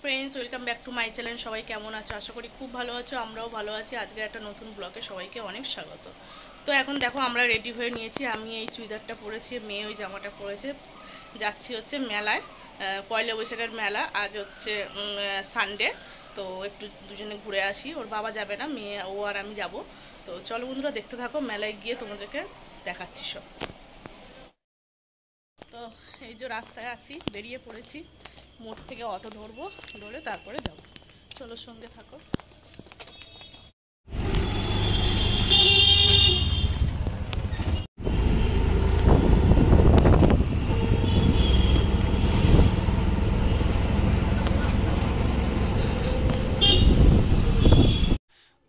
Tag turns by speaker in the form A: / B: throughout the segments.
A: Friends, welcome back to my channel. সবাই কেমন আছো? আশা করি খুব ভালো আছো। আমরাও ভালো আছি। আজকে একটা নতুন ব্লগে সবাইকে অনেক স্বাগত। তো এখন দেখো আমরা রেডি হয়ে নিয়েছি। আমি এই চুড়িদারটা পরেছি, মেয়ে ওই জামাটা পরেছে। যাচ্ছি হচ্ছে মেলায়, পয়লা বৈশাখের মেলা। আজ হচ্ছে সানডে, তো একটু দুজনে ঘুরে আসি। ওর বাবা যাবে না, মেয়ে ও আর আমি যাব। তো চলো বন্ধুরা, দেখতে থাকো। মেলায় গিয়ে তোমাদেরকে দেখাচ্ছি সব। তো এই যে রাস্তায় আছি, বেরিয়ে পড়েছি। মোড় থেকে অটো ধরবো, ধরে তারপরে যাবো। চলো, সঙ্গে থাকো।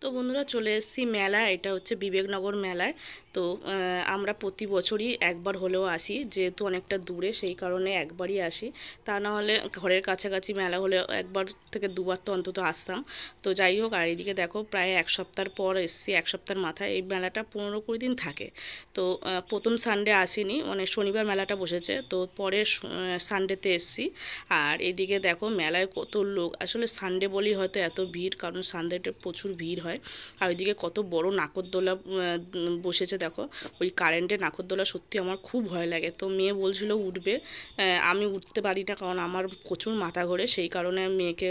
A: তো বন্ধুরা, চলে এসেছি মেলা। এটা হচ্ছে বিবেকনগর মেলায়। তো আমরা প্রতি বছরই একবার হলেও আসি, যেহেতু অনেকটা দূরে সেই কারণে একবারই আসি। তা না হলে ঘরের কাছাকাছি মেলা হলে একবার থেকে দুবার তো অন্তত আসতাম। তো যাই হোক, আর এদিকে দেখো প্রায় এক সপ্তাহ পর এসেছি। এক সপ্তাহের মাথায় এই মেলাটা 15-20 দিন থাকে। তো প্রথম সানডে আসিনি, মানে শনিবার মেলাটা বসেছে, তো পরে সানডেতে এসেছি। আর এদিকে দেখো মেলায় কত লোক। আসলে সানডে বলেই হয়তো এত ভিড়, কারণ সানডেতে প্রচুর ভিড় হয়। আর ওইদিকে কত বড় নাগরদোলা বসেছে দেখো, ওই কারেন্টের নাগরদোলা। সত্যি আমার খুব ভয় লাগে। তো মেয়ে বলছিল উঠবে, আমি উঠতে পারি না, কারণ আমার প্রচুর মাথা ঘোরে, সেই কারণে মেয়েকে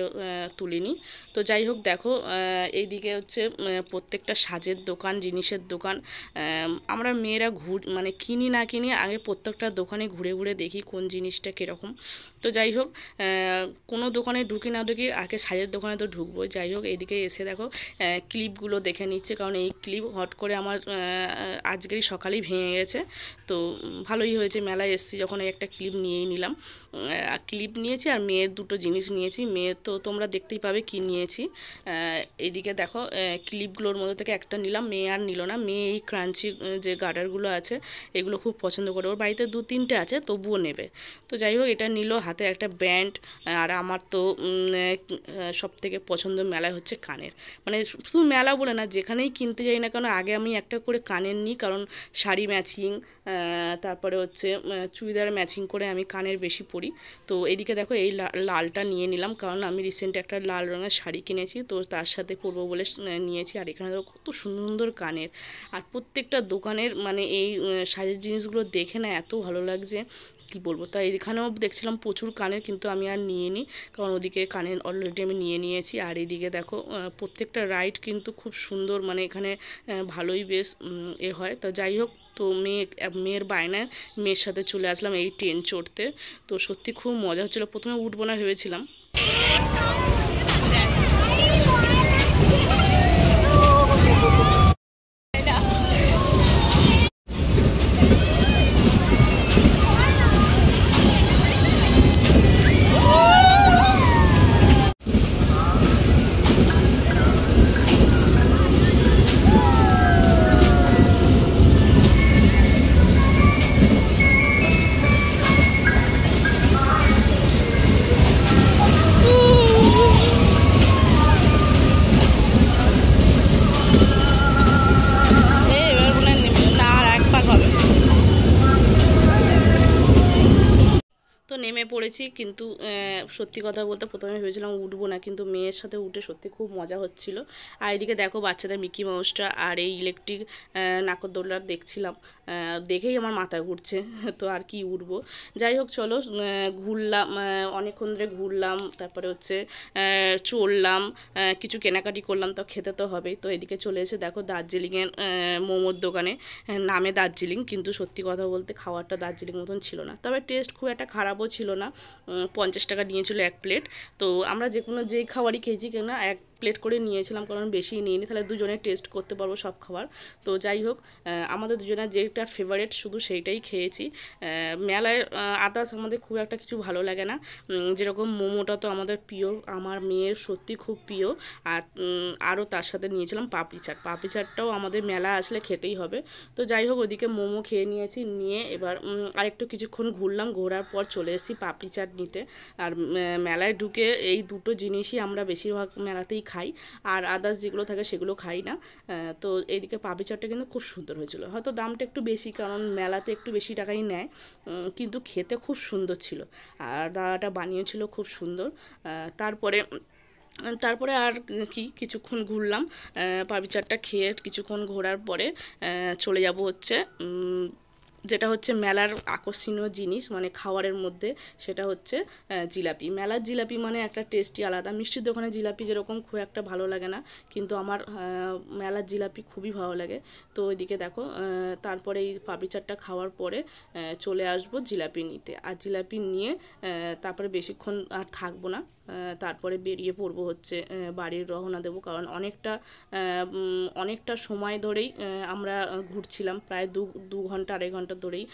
A: তুলিনি। তো যাই হোক দেখো, এইদিকে হচ্ছে প্রত্যেকটা সাজের দোকান, জিনিসের দোকান। আমরা মেয়েরা মানে কিনি না কিনি, আগে প্রত্যেকটা দোকানে ঘুরে ঘুরে দেখি কোন জিনিসটা কীরকম। তো যাই হোক, কোনো দোকানে ঢুকি না ঢুকি আগে সাজের দোকানে তো ঢুকবো। যাই হোক, এইদিকে এসে দেখো ক্লিপগুলো দেখে নিচ্ছে, কারণ এই ক্লিপ হট করে আমার আজকেরই সকালেই ভেঙে গেছে। তো ভালোই হয়েছে, মেলায় এসেছি যখন একটা ক্লিপ নিয়েই নিলাম। ক্লিপ নিয়েছি আর মেয়ের দুটো জিনিস নিয়েছি। মেয়ের তো তোমরা দেখতেই পাবে কি নিয়েছি। এইদিকে দেখো ক্লিপগুলোর মধ্যে থেকে একটা নিলাম, মেয়ে আর নিল না। মেয়ে এই ক্রাঞ্চি যে গার্ডারগুলো আছে এগুলো খুব পছন্দ করে, ওর বাড়িতে 2-3টে আছে, তবুও নেবে। তো যাই হোক, এটা নিল। হাতে একটা ব্যান্ড। আর আমার তো সব থেকে পছন্দ মেলায় হচ্ছে কানের। মানে শুধু মেলা বলে না, যেখানেই কিনতে যাই না কেন আগে আমি একটা করে কানের নিই, কারণ শাড়ি ম্যাচিং, তারপরে হচ্ছে চুড়িদার ম্যাচিং করে আমি কানের বেশি পরি। তো এদিকে দেখো এই লালটা নিয়ে নিলাম, কারণ আমি রিসেন্ট একটা লাল রঙের শাড়ি কিনেছি, তো তার সাথে পরবো বলে নিয়েছি। আর এখানে দেখো কত সুন্দর সুন্দর কানের। আর প্রত্যেকটা দোকানের মানে এই সাজের জিনিসগুলো দেখে না এত ভালো লাগছে, কি বলবো। তাই এখানেও দেখছিলাম প্রচুর কানের, কিন্তু আমি আর নিয়ে নিই, কারণ ওদিকে কানের অলরেডি আমি নিয়ে নিয়েছি। আর এদিকে দেখো প্রত্যেকটা রাইড কিন্তু খুব সুন্দর, মানে এখানে ভালোই বেশ হয়। তো যাই হোক, তো মেয়ের বায়নায় মেয়ের সাথে চলে আসলাম এই ট্রেন চড়তে। তো সত্যি খুব মজা হচ্ছিলো। প্রথমে উঠবো না ভেবেছিলাম। তো নেমে পড়েছি, কিন্তু সত্যি কথা বলতে প্রথমে ভেবেছিলাম উঠবো না, কিন্তু মেয়ের সাথে উঠে সত্যি খুব মজা হচ্ছিল। আর এদিকে দেখো বাচ্চাদের মিকি মাউসটা আর এই ইলেকট্রিক নাগরদোলনা দেখছিলাম, দেখেই আমার মাথা ঘুরছে। তো আর কি উঠবো। যাই হোক চলো, ঘুরলাম, অনেকক্ষণ ধরে ঘুরলাম, তারপরে হচ্ছে চললাম, কিছু কেনাকাটি করলাম, তো খেতে তো হবেই। তো এদিকে চলে এসে দেখো দার্জিলিংয়ের মোমোর দোকানে। নামে দার্জিলিং, কিন্তু সত্যি কথা বলতে খাবারটা দার্জিলিং মতন ছিল না, তবে টেস্ট খুব একটা খারাপও ছিল না। 50 টাকা নিয়েছিল এক প্লেট। তো আমরা যেই খাবারই খেয়েছি কেন এক প্লেট করে নিয়েছিলাম, কারণ বেশি নিইনি, তাহলে দুজনে টেস্ট করতে পারবো সব খাবার। তো যাই হোক, আমাদের দুজনের যেটা ফেভারিট শুধু সেইটাই খেয়েছি। মেলায় আদার্স আমাদের খুব একটা কিছু ভালো লাগে না। যেরকম মোমোটা তো আমাদের প্রিয়, আমার মেয়ের সত্যি খুব প্রিয়। আর আরও তার সাথে নিয়েছিলাম পাপড়ি চাট। পাপড়ি চাটটাও আমাদের মেলা আসলে খেতেই হবে। তো যাই হোক, ওইদিকে মোমো খেয়ে নিয়েছি, নিয়ে এবার আরেকটু কিছুক্ষণ ঘুরলাম, ঘোরার পর চলে এসেছি পাপড়ি চাট নিতে। আর মেলায় ঢুকে এই দুটো জিনিসই আমরা বেশিরভাগ মেলাতেই খাই, আর আদার্স যেগুলো থাকে সেগুলো খাই না। তো এইদিকে পাপড়ি চাটটা কিন্তু খুব সুন্দর হয়েছিল। হয়তো দামটা একটু বেশি, কারণ মেলাতে একটু বেশি টাকাই নেয়, কিন্তু খেতে খুব সুন্দর ছিল। আর দাদাটা বানিয়েছিল খুব সুন্দর। তারপরে আর কি, কিছুক্ষণ ঘুরলাম, পাপড়ি চাটটা খেয়ে কিছুক্ষণ ঘোরার পরে চলে যাব হচ্ছে যেটা হচ্ছে মেলার আকর্ষণীয় জিনিস, মানে খাবারের মধ্যে, সেটা হচ্ছে জিলাপি। মেলার জিলাপি মানে একটা টেস্টই আলাদা। মিষ্টির দোকানে জিলাপি যেরকম খুব একটা ভালো লাগে না, কিন্তু আমার মেলার জিলাপি খুবই ভালো লাগে। তো ওইদিকে দেখো, তারপরে এই পাপড়ি চাটটা খাওয়ার পরে চলে আসবো জিলাপি নিতে। আর জিলাপি নিয়ে তারপরে বেশিক্ষণ আর থাকবো না, তারপরে বেরিয়ে পড়বো হচ্ছে বাড়ির রওনা দেবো। কারণ অনেকটা সময় ধরেই আমরা ঘুরছিলাম, প্রায় দু ঘন্টা 2.5 ঘন্টা ধরেই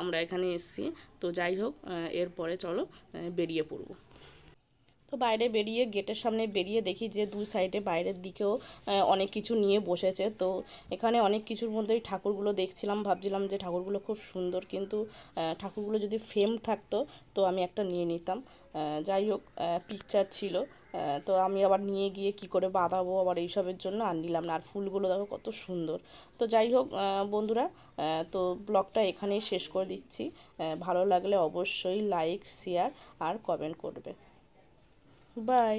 A: আমরা এখানে এসেছি। তো যাই হোক, এরপরে চলো বেরিয়ে পড়বো। তো বাইরে বেরিয়ে, গেটের সামনে বেরিয়ে দেখি যে দুই সাইডে বাইরের দিকেও অনেক কিছু নিয়ে বসেছে। তো এখানে অনেক কিছুর মধ্যেই ঠাকুরগুলো দেখছিলাম, ভাবছিলাম যে ঠাকুরগুলো খুব সুন্দর, কিন্তু ঠাকুরগুলো যদি ফ্রেম থাকতো তো আমি একটা নিয়ে নিতাম। যাই হোক, পিকচার ছিল, তো আমি আবার নিয়ে গিয়ে কি করে বাঁধাবো আবার এইসবের জন্য আর নিলাম না। আর ফুলগুলো দেখো কত সুন্দর। তো যাই হোক বন্ধুরা, তো ব্লগটা এখানেই শেষ করে দিচ্ছি। ভালো লাগলে অবশ্যই লাইক, শেয়ার আর কমেন্ট করবে। বাই।